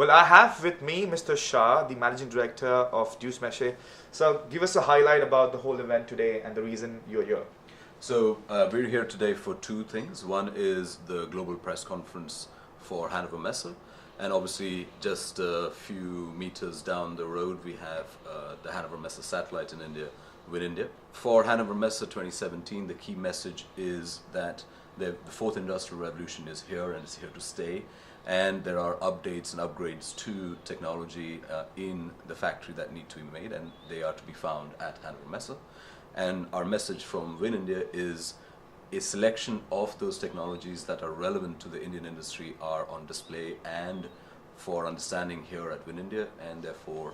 Well, I have with me Mr. Shah, the Managing Director of Messe. So give us a highlight about the whole event today and the reason you're here. So we're here today for two things. One is the global press conference for Hannover Messe, and obviously just a few meters down the road we have the Hannover Messe satellite in India, with India. For Hannover Messe 2017, the key message is that the fourth industrial revolution is here and it's here to stay, and there are updates and upgrades to technology in the factory that need to be made, and they are to be found at Hannover Messe. And our message from Win India is a selection of those technologies that are relevant to the Indian industry are on display and for understanding here at Win India, and therefore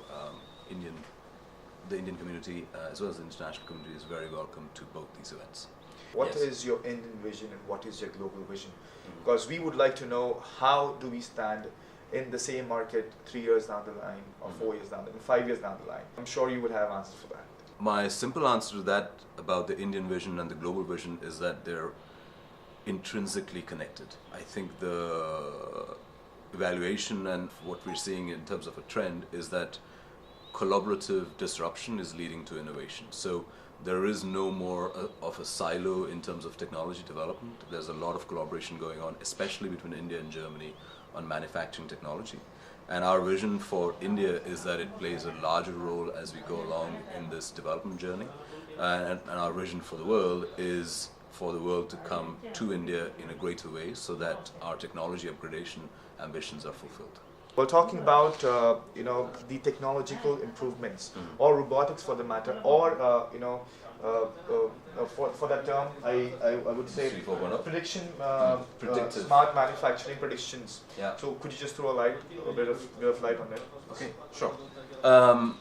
the Indian community as well as the international community is very welcome to both these events. What is your Indian vision and what is your global vision? Because we would like to know, how do we stand in the same market 3 years down the line, or 4 years down the line, 5 years down the line? I'm sure you would have answers for that. My simple answer to that about the Indian vision and the global vision is that they're intrinsically connected. I think the evaluation and what we're seeing in terms of a trend is that collaborative disruption is leading to innovation. So there is no more of a silo in terms of technology development. There's a lot of collaboration going on, especially between India and Germany on manufacturing technology. And our vision for India is that it plays a larger role as we go along in this development journey. And our vision for the world is for the world to come to India in a greater way so that our technology upgradation ambitions are fulfilled. We're talking about the technological improvements, or robotics for the matter, or for that term, I would say prediction, smart manufacturing predictions. Yeah. So could you just throw a bit of light on that? Okay, sure.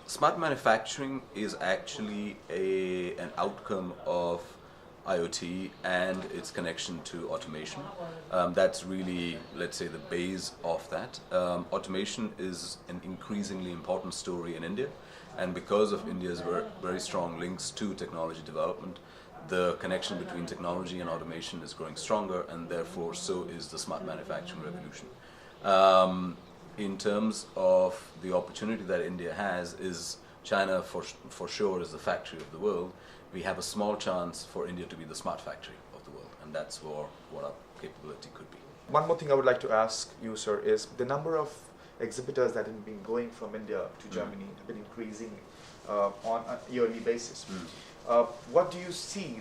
Smart manufacturing is actually an outcome of IoT and its connection to automation. That's really, let's say, the base of that. Automation is an increasingly important story in India, and because of India's very strong links to technology development, the connection between technology and automation is growing stronger, and therefore so is the smart manufacturing revolution. In terms of the opportunity that India has, is China for sure is the factory of the world. We have a small chance for India to be the smart factory of the world, and that's what our capability could be. One more thing I would like to ask you, sir, is the number of exhibitors that have been going from India to Germany have been increasing on a yearly basis. What do you see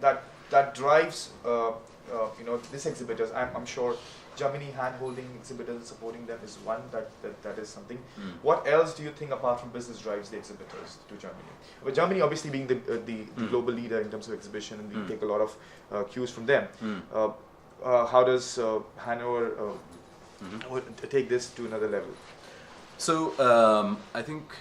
that drives these exhibitors? I'm sure Germany hand-holding exhibitors, supporting them is one, that is something. What else do you think, apart from business, drives the exhibitors to Germany? Well, Germany obviously being the global leader in terms of exhibition, and we take a lot of cues from them. How does Hannover take this to another level? So I think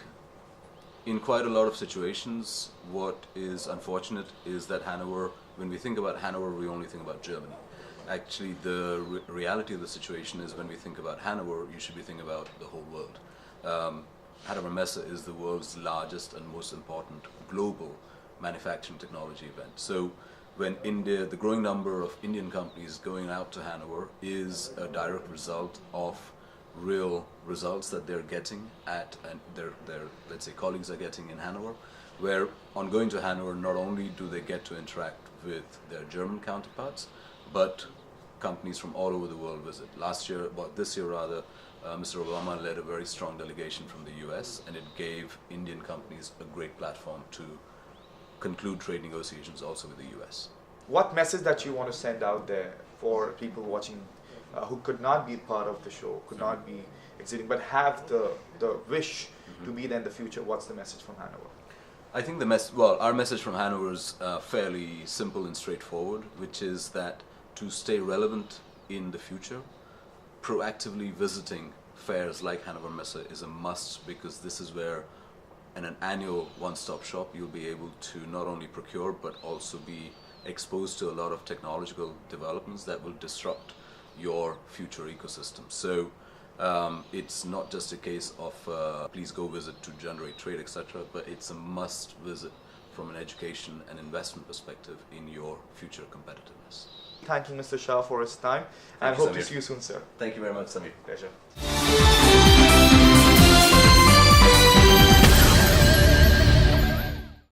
in quite a lot of situations, what is unfortunate is that Hannover, when we think about Hannover, we only think about Germany. Actually, the reality of the situation is, when we think about Hannover, you should be thinking about the whole world. Hannover Messe is the world's largest and most important global manufacturing technology event. So when the growing number of Indian companies going out to Hannover is a direct result of real results that they're getting and their let's say colleagues are getting in Hannover, where on going to Hannover, not only do they get to interact with their German counterparts, but companies from all over the world visit. This year, Mr. Obama led a very strong delegation from the US, and it gave Indian companies a great platform to conclude trade negotiations also with the US. What message that you want to send out there for people watching who could not be part of the show, could not be exhibiting, but have the wish to be there in the future? What's the message from Hannover? I think our message from Hannover is fairly simple and straightforward, which is that to stay relevant in the future, proactively visiting fairs like Hannover Messe is a must, because this is where, in an annual one-stop shop, you'll be able to not only procure but also be exposed to a lot of technological developments that will disrupt your future ecosystem. So it's not just a case of please go visit to generate trade, etc., but it's a must visit from an education and investment perspective in your future competitiveness. Thanking Mr. Shah for his time, and hope to see you soon, sir. Thank you very much, Samir. Pleasure.